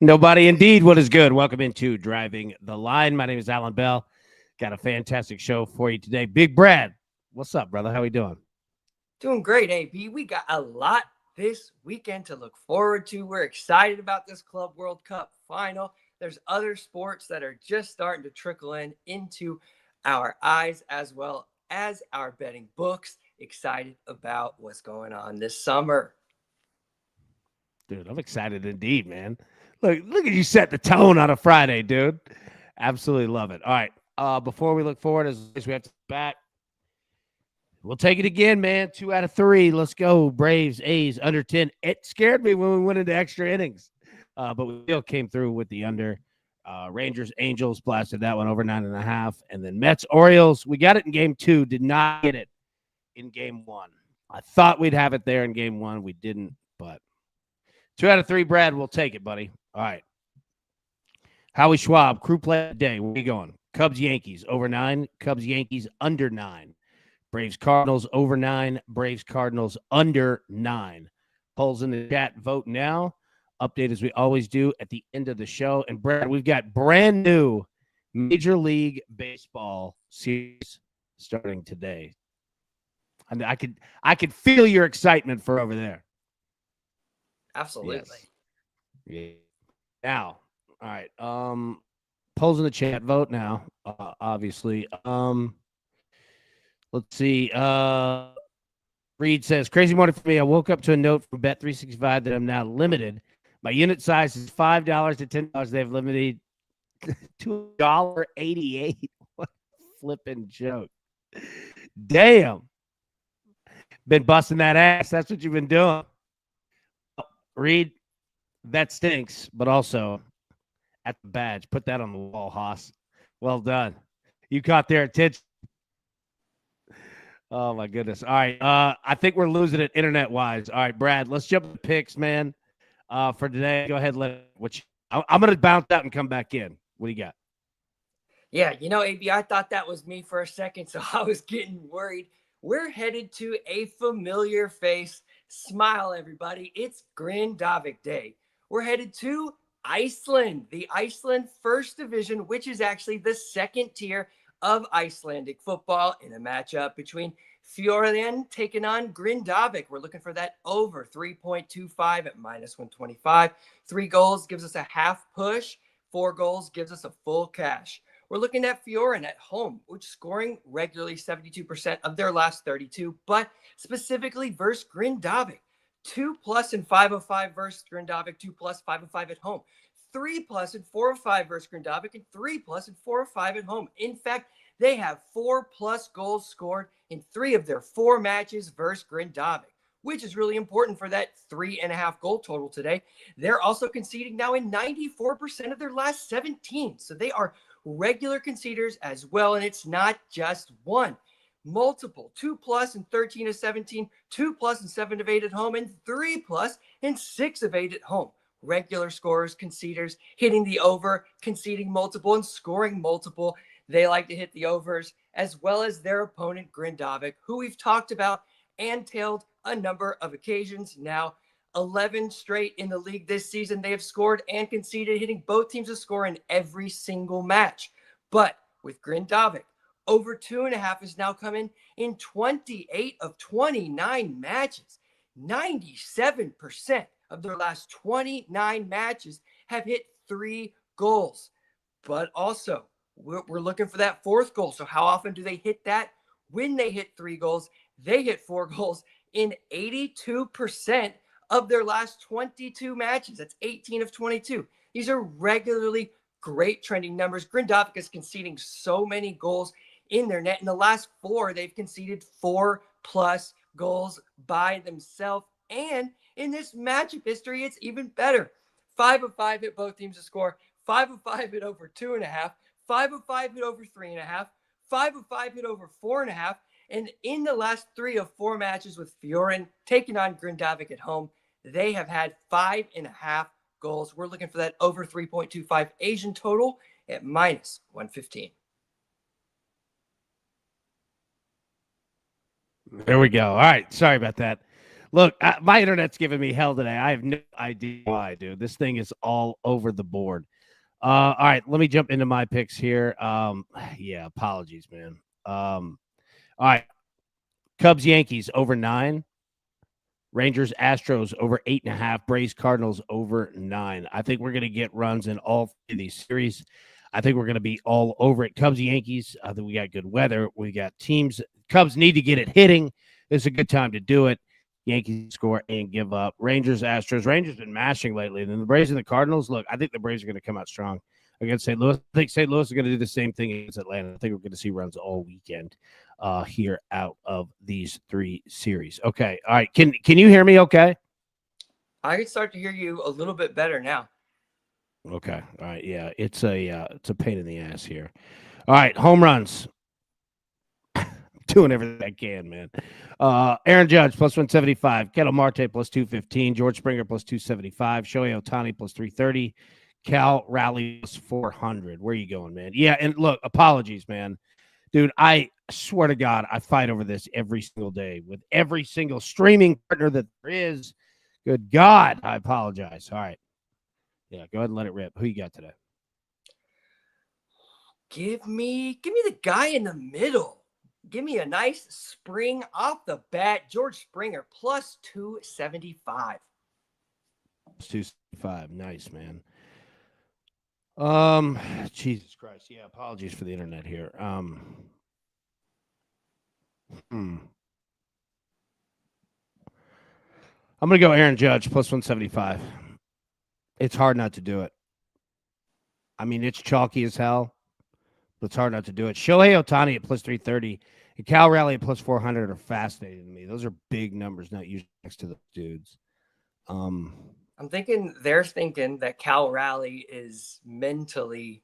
Nobody indeed. What is good? Welcome into Driving the Line. My name is Alan Bell. Got a fantastic show for you today. Big Brad, what's up, brother? How we doing? Doing great, AB. We got a lot this weekend to look forward to. We're excited about this Club World Cup final. There's other sports that are just starting to trickle into our eyes as well as our betting books. Excited about what's going on this summer. Dude, I'm excited indeed, man. Look at you set the tone on a Friday, dude. Absolutely love it. All right. Before we look forward, as always, we have to back. We'll take it again, man. 2 out of 3. Let's go. Braves, A's, under 10. It scared me when we went into extra innings, but we still came through with the under. Rangers, Angels blasted that one over 9.5. And then Mets, Orioles. We got it in game 2. Did not get it in game 1. I thought we'd have it there in game 1. We didn't, but 2 out of 3, Brad. We'll take it, buddy. All right. Howie Schwab, crew play of the day. Where are you going? Cubs, Yankees, over 9. Cubs, Yankees, under 9. Braves, Cardinals, over 9. Braves, Cardinals, under 9. Polls in the chat. Vote now. Update as we always do at the end of the show. And Brad, we've got brand new Major League Baseball series starting today. And I could feel your excitement for over there. Absolutely. Yes. Yeah. Now, all right. Polls in the chat. Vote now. Obviously. Let's see. Reed says, crazy morning for me. I woke up to a note from Bet365 that I'm now limited. My unit size is $5 to $10. They've limited to $1.88. What a flipping joke. Damn. Been busting that ass. That's what you've been doing. Reed, that stinks, but also at the badge. Put that on the wall, Haas. Well done. You caught their attention. Oh, my goodness. All right. I think we're losing it internet-wise. All right, Brad, let's jump to picks, man, for today. Go ahead. I'm going to bounce out and come back in. What do you got? Yeah, AB, I thought that was me for a second, so I was getting worried. We're headed to a familiar face. Smile, everybody. It's Grindavik Day. We're headed to Iceland, the Iceland First Division, which is actually the second tier of Icelandic football in a matchup between Fjordin taking on Grindavik. We're looking for that over 3.25 at -125. 3 goals gives us a half push. 4 goals gives us a full cash. We're looking at Fjordin at home, which scoring regularly 72% of their last 32, but specifically versus Grindavik. 2+ and 505 versus Grindavik, 2+ 505 at home. 3+ and 405 versus Grindavik, and 3+ and 405 at home. In fact, they have 4+ goals scored in 3 of their 4 matches versus Grindavik, which is really important for that 3.5 goal total today. They're also conceding now in 94% of their last 17. So they are regular conceders as well. And it's not just one. Multiple 2+ and 13 of 17, 2+ and 7 of 8 at home, and 3+ and 6 of 8 at home. Regular scorers, conceders, hitting the over, conceding multiple, and scoring multiple. They like to hit the overs, as well as their opponent, Grindavik, who we've talked about and tailed a number of occasions. Now, 11 straight in the league this season, they have scored and conceded, hitting both teams to score in every single match. But with Grindavik, over 2.5 has now come in 28 of 29 matches. 97% of their last 29 matches have hit 3 goals. But also, we're looking for that 4th goal. So how often do they hit that? When they hit 3 goals, they hit 4 goals in 82% of their last 22 matches. That's 18 of 22. These are regularly great trending numbers. Grindavik is conceding so many goals in their net. In the last 4, they've conceded 4+ goals by themselves. And in this matchup history, it's even better. 5 of 5 hit both teams to score. 5 of 5 hit over 2.5. 5 of 5 hit over 3.5. 5 of 5 hit over 4.5. And in the last 3 of 4 matches with Fjordin taking on Grindavik at home, they have had 5.5 goals. We're looking for that over 3.25 Asian total at -115. There we go. All right. Sorry about that. Look, my internet's giving me hell today. I have no idea why, dude. This thing is all over the board. All right, let me jump into my picks here. Yeah, apologies, man. All right, Cubs Yankees over 9. Rangers Astros over 8.5. Braves Cardinals over 9. I think we're going to get runs in all three of these series. I think we're going to be all over it. Cubs Yankees. I think we got good weather. We got teams. Cubs need to get it hitting. It's a good time to do it. Yankees score and give up. Rangers Astros. Rangers been mashing lately. And then the Braves and the Cardinals. Look, I think the Braves are going to come out strong against St. Louis. I think St. Louis is going to do the same thing against Atlanta. I think we're going to see runs all weekend here out of these three series. Okay. All right. Can you hear me okay? I can start to hear you a little bit better now. Okay. All right. Yeah. It's a pain in the ass here. All right. Home runs. Doing everything I can, man. Aaron Judge plus 175. Ketel Marte plus 215. George Springer plus 275. Shohei Ohtani plus 330. Cal Raleigh plus 400. Where are you going, man? Yeah. And look, apologies, man. Dude, I swear to God, I fight over this every single day with every single streaming partner that there is. Good God, I apologize. All right. Yeah, go ahead and let it rip. Who you got today? Give me the guy in the middle. Give me a nice spring off the bat. George Springer plus 275. 275. Nice, man. Jesus Christ. Yeah, apologies for the internet here. I'm gonna go Aaron Judge plus 175. It's hard not to do it. I mean, it's chalky as hell, but it's hard not to do it. Shohei Ohtani at plus 330 and Cal Raleigh at plus 400 are fascinating to me. Those are big numbers, not usually next to those dudes. I'm thinking they're thinking that Cal Raleigh is mentally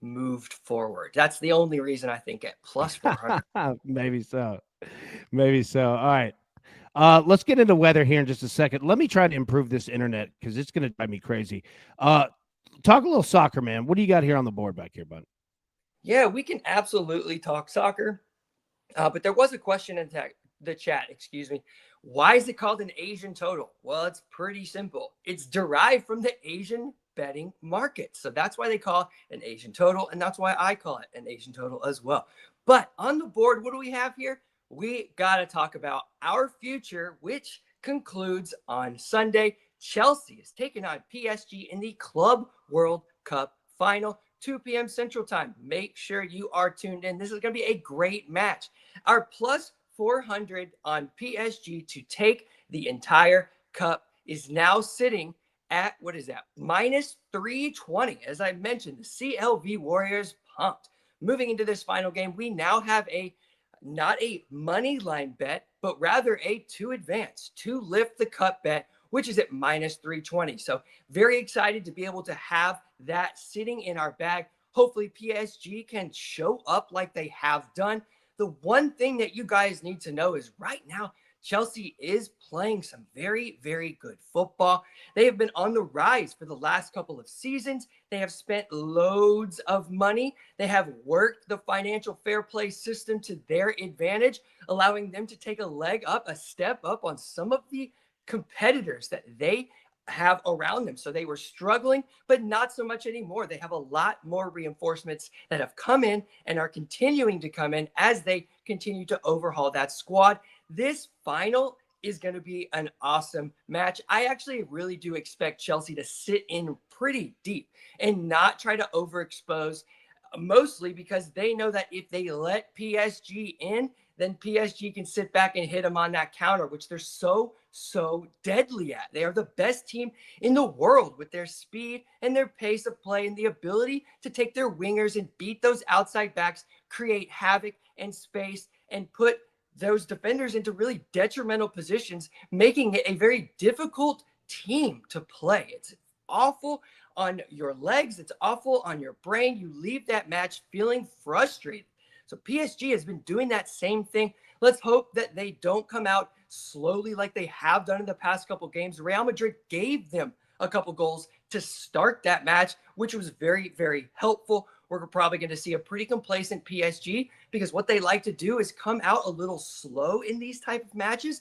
moved forward. That's the only reason I think at plus 400. Maybe so. Maybe so. All right. Let's get into weather here in just a second. Let me try to improve this internet because it's going to drive me crazy. Talk a little soccer, man. What do you got here on the board back here, bud? Yeah, we can absolutely talk soccer. But there was a question in the chat, excuse me. Why is it called an Asian total? Well, it's pretty simple. It's derived from the Asian betting market. So that's why they call it an Asian total. And that's why I call it an Asian total as well. But on the board, what do we have here? We got to talk about our future, which concludes on Sunday. Chelsea is taking on PSG in the Club World Cup final, 2 p.m. Central Time. Make sure you are tuned in. This is going to be a great match. Our plus 400 on PSG to take the entire cup is now sitting at, what is that, minus 320. As I mentioned, the CLV Warriors pumped. Moving into this final game, we now have not a money line bet, but rather a to advance, to lift the cup bet, which is at minus 320. So very excited to be able to have that sitting in our bag. Hopefully PSG can show up like they have done. The one thing that you guys need to know is right now, Chelsea is playing some very, very good football. They have been on the rise for the last couple of seasons. They have spent loads of money. They have worked the financial fair play system to their advantage, allowing them to take a leg up, a step up on some of the competitors that they have around them. So they were struggling, but not so much anymore. They have a lot more reinforcements that have come in and are continuing to come in as they continue to overhaul that squad. This final is going to be an awesome match. I actually really do expect Chelsea to sit in pretty deep and not try to overexpose, mostly because they know that if they let PSG in, then PSG can sit back and hit them on that counter, which they're so deadly at. They are the best team in the world with their speed and their pace of play and the ability to take their wingers and beat those outside backs, create havoc and space, and put those defenders into really detrimental positions, making it a very difficult team to play. It's awful on your legs. It's awful on your brain. You leave that match feeling frustrated. So PSG has been doing that same thing. Let's hope that they don't come out slowly like they have done in the past couple games. Real Madrid gave them a couple goals to start that match, which was very, very helpful. We're probably going to see a pretty complacent PSG because what they like to do is come out a little slow in these type of matches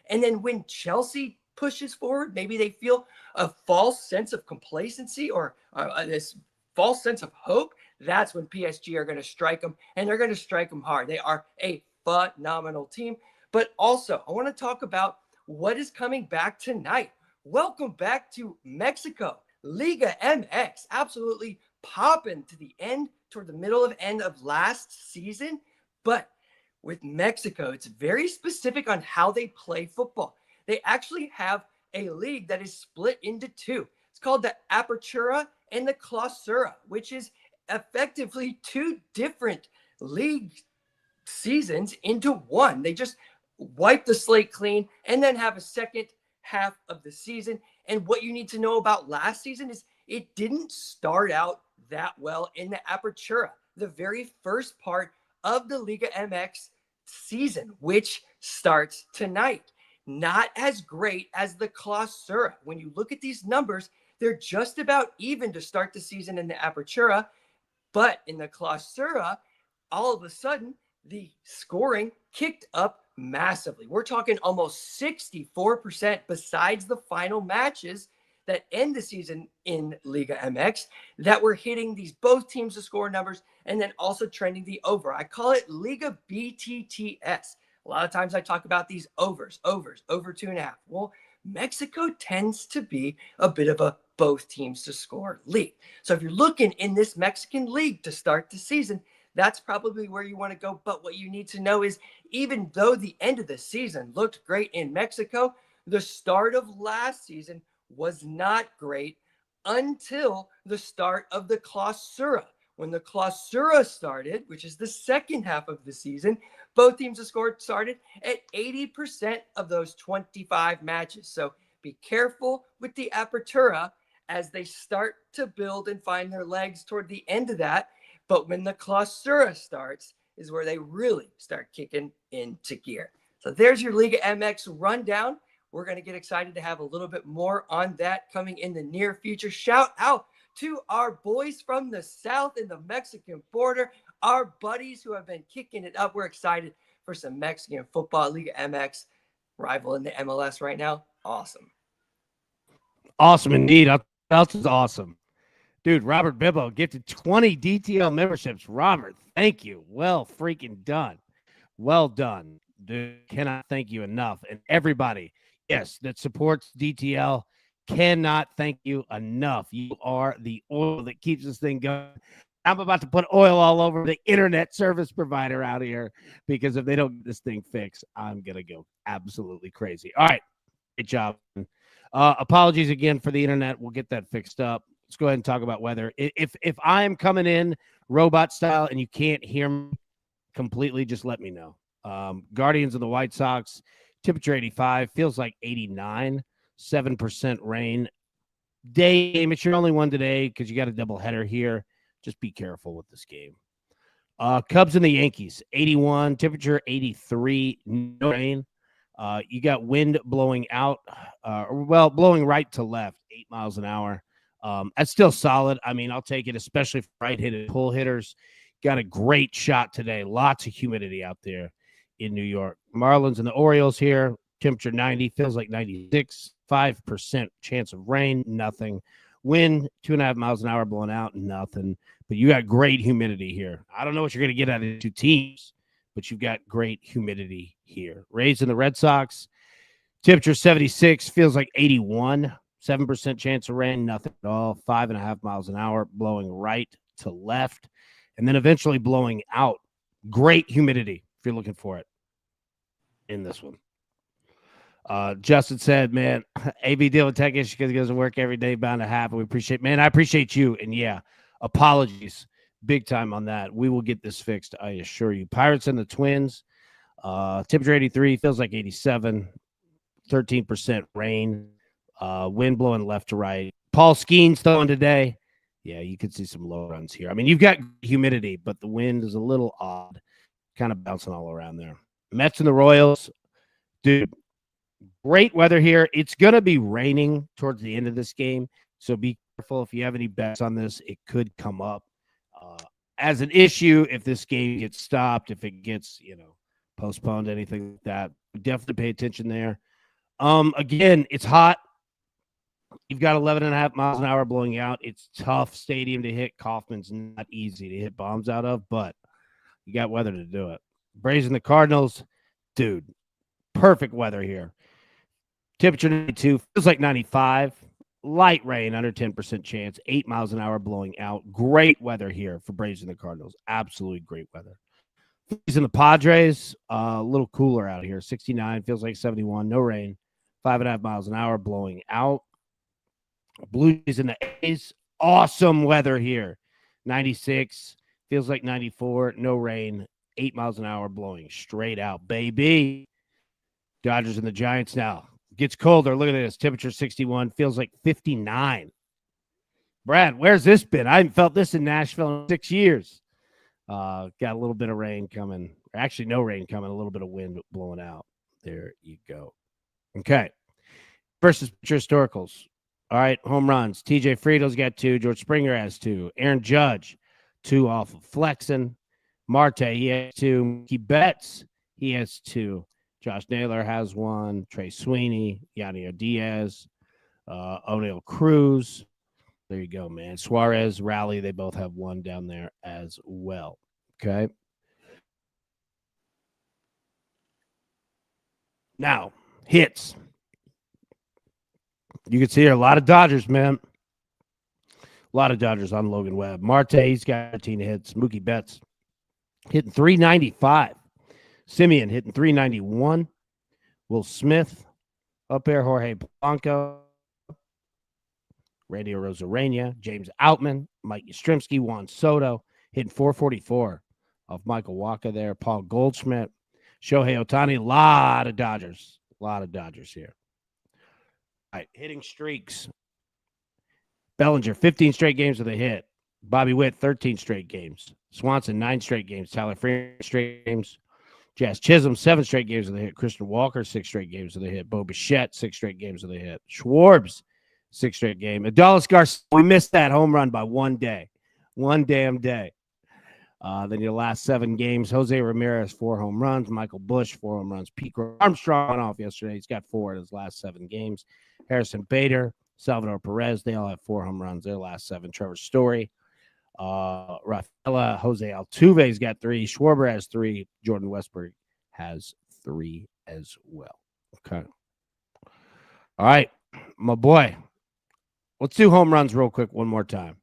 And then when Chelsea pushes forward, maybe they feel a false sense of complacency or this false sense of hope. That's when PSG are going to strike them, and they're going to strike them hard. They are a phenomenal team. But also, I want to talk about what is coming back tonight. Welcome back to Mexico. Liga MX, absolutely popping to the end, toward the middle of end of last season. But with Mexico, it's very specific on how they play football. They actually have a league that is split into two. It's called the Apertura and the Clausura, which is effectively two different league seasons into one. They just wipe the slate clean and then have a second half of the season. And what you need to know about last season is it didn't start out that well in the Apertura, the very first part of the Liga MX season, which starts tonight. Not as great as the Clausura. When you look at these numbers, they're just about even to start the season in the Apertura. But in the Clausura, all of a sudden, the scoring kicked up massively. We're talking almost 64% besides the final matches that end the season in Liga MX that were hitting these both teams to score numbers and then also trending the over. I call it Liga BTTS. A lot of times I talk about these overs, over 2.5. Well, Mexico tends to be a bit of a both teams to score league. So if you're looking in this Mexican league to start the season, that's probably where you want to go. But what you need to know is even though the end of the season looked great in Mexico, the start of last season was not great until the start of the Clausura. When the Clausura started, which is the second half of the season, both teams have started at 80% of those 25 matches. So be careful with the Apertura as they start to build and find their legs toward the end of that. But when the Clausura starts is where they really start kicking into gear. So there's your Liga MX rundown. We're going to get excited to have a little bit more on that coming in the near future. Shout out to our boys from the south and the Mexican border, our buddies who have been kicking it up. We're excited for some Mexican football. Liga MX rival in the MLS right now. Awesome. Awesome indeed. Else is awesome. Dude, Robert Bibbo gifted 20 DTL memberships. Robert, thank you. Well freaking done. Well done. Dude, cannot thank you enough. And everybody, yes, that supports DTL, cannot thank you enough. You are the oil that keeps this thing going. I'm about to put oil all over the internet service provider out here because if they don't get this thing fixed, I'm going to go absolutely crazy. All right. Great job. Apologies again for the internet. We'll get that fixed up. Let's go ahead and talk about weather. If I'm coming in robot style and you can't hear me completely, just let me know. Guardians of the White Sox, temperature 85, feels like 89, 7% rain. Day game, it's your only one today because you got a doubleheader here. Just be careful with this game. Cubs and the Yankees, 81, temperature 83, no rain. You got wind blowing out, blowing right to left, 8 miles an hour. That's still solid. I mean, I'll take it, especially for right-handed pull hitters. Got a great shot today. Lots of humidity out there in New York. Marlins and the Orioles here. Temperature 90, feels like 96. 5% chance of rain, nothing. Wind, 2.5 miles an hour blowing out, nothing. But you got great humidity here. I don't know what you're going to get out of two teams, but you've got great humidity here. Rays and the Red Sox. Temperature 76, feels like 81. 7% chance of rain, nothing at all. 5.5 miles an hour, blowing right to left, and then eventually blowing out. Great humidity if you're looking for it in this one. Justin said, man, AB deal with tech issues because he doesn't work every day, bound to happen. I appreciate you. And yeah, apologies big time on that. We will get this fixed, I assure you. Pirates and the Twins, temperature 83, feels like 87, 13% rain. Wind blowing left to right. Paul Skeen's throwing today. Yeah, you could see some low runs here. I mean, you've got humidity, but the wind is a little odd, kind of bouncing all around there. Mets and the Royals, dude, great weather here. It's going to be raining towards the end of this game, so be careful if you have any bets on this. It could come up as an issue if this game gets stopped, if it gets, postponed, anything like that. Definitely pay attention there. Again, it's hot. You've got 11.5 miles an hour blowing out. It's tough stadium to hit. Kaufman's not easy to hit bombs out of, but you got weather to do it. Braves and the Cardinals, dude, perfect weather here. Temperature 92, feels like 95. Light rain, under 10% chance, 8 miles an hour blowing out. Great weather here for Braves and the Cardinals. Absolutely great weather. Phillies and the Padres, a little cooler out here. 69, feels like 71. No rain. 5.5 miles an hour blowing out. Blue Jays and the A's, awesome weather here. 96, feels like 94. No rain. 8 miles an hour blowing straight out, baby. Dodgers and the Giants now. Gets colder. Look at this. Temperature 61. Feels like 59. Brad, where's this been? I haven't felt this in Nashville in 6 years. Got a little bit of rain coming. Actually, no rain coming. A little bit of wind blowing out. There you go. Okay. Versus pitcher historicals. All right. Home runs. TJ Friedel's got 2. George Springer has 2. Aaron Judge, 2 off of Flexen. Marte, he has 2. Mookie Betts, he has 2. Josh Naylor has 1. Trey Sweeney, Yadier Diaz, O'Neill Cruz. There you go, man. Suarez, Raleigh, they both have 1 down there as well. Okay. Now, hits. You can see here a lot of Dodgers, man. A lot of Dodgers on Logan Webb. Marte, he's got 13 hits. Mookie Betts hitting 395. Simeon hitting 391. Will Smith up there. Jorge Blanco. Randy Arozarena. James Outman. Mike Yastrzemski. Juan Soto hitting 444 off Michael Wacha there. Paul Goldschmidt. Shohei Ohtani. A lot of Dodgers. A lot of Dodgers here. All right, hitting streaks. Bellinger, 15 straight games with a hit. Bobby Witt, 13 straight games. Swanson, 9 straight games. Tyler Freeman, straight games. Jazz Chisholm, 7 straight games with a hit. Christian Walker, 6 straight games with a hit. Bo Bichette, 6 straight games with a hit. Schwarbs, 6 straight game. Adolis Garcia, we missed that home run by 1 day. 1 damn day. Then your last 7 games, Jose Ramirez, 4 home runs. Michael Busch, 4 home runs. Pete Armstrong went off yesterday. He's got 4 in his last 7 games. Harrison Bader, Salvador Perez, they all have 4 home runs their last 7. Trevor Story, Rafaela, Jose Altuve's got 3. Schwarber has 3. Jordan Westberg has 3 as well. Okay. All right, my boy. Let's do home runs real quick one more time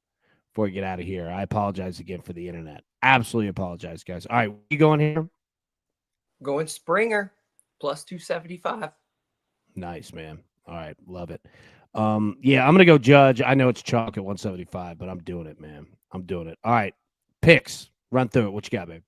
before we get out of here. I apologize again for the internet. Absolutely apologize, guys. All right, you going here? Going Springer, plus 275. Nice, man. All right, love it. Yeah, I'm gonna go Judge. I know it's chalk at 175, but I'm doing it, man. I'm doing it. All right, picks. Run through it. What you got, babe?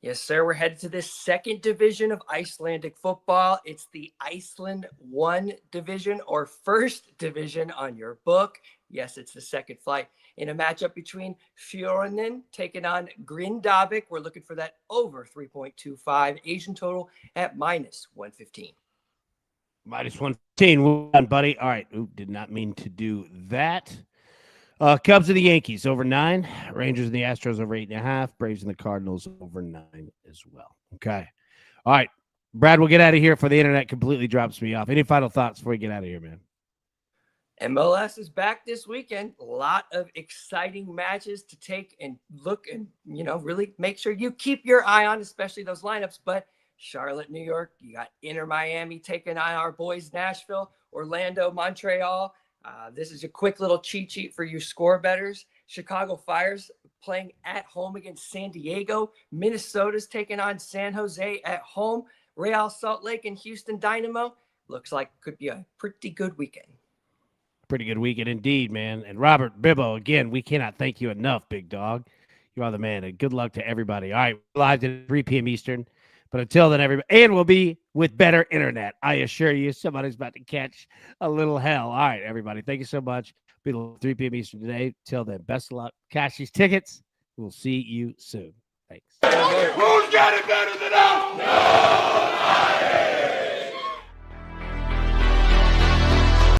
Yes, sir. We're headed to this second division of Icelandic football. It's the Iceland 1 division, or first division on your book. Yes, it's the second flight. In a matchup between Fjörðin taking on Grindavik, we're looking for that over 3.25. Asian total at minus 115. Minus 115. Well done, buddy. All right. Ooh, did not mean to do that. Cubs and the Yankees over 9. Rangers and the Astros over 8.5. Braves and the Cardinals over 9 as well. Okay. All right. Brad, we'll get out of here before the internet completely drops me off. Any final thoughts before we get out of here, man? MLS is back this weekend. A lot of exciting matches to take and look and, really make sure you keep your eye on, especially those lineups. But Charlotte, New York, you got Inter Miami taking on our boys Nashville, Orlando, Montreal. This is a quick little cheat sheet for you score bettors. Chicago Fires playing at home against San Diego. Minnesota's taking on San Jose at home. Real Salt Lake and Houston Dynamo. Looks like could be a pretty good weekend. Pretty good weekend indeed, man. And Robert Bibbo, again, we cannot thank you enough, big dog. You are the man, and good luck to everybody. All right, live at 3 p.m. Eastern. But until then, everybody, and we'll be with better internet. I assure you, somebody's about to catch a little hell. All right, everybody, thank you so much. Be 3 p.m. Eastern today. Till then, best of luck. Cash these tickets. We'll see you soon. Thanks. Who's got it better than us?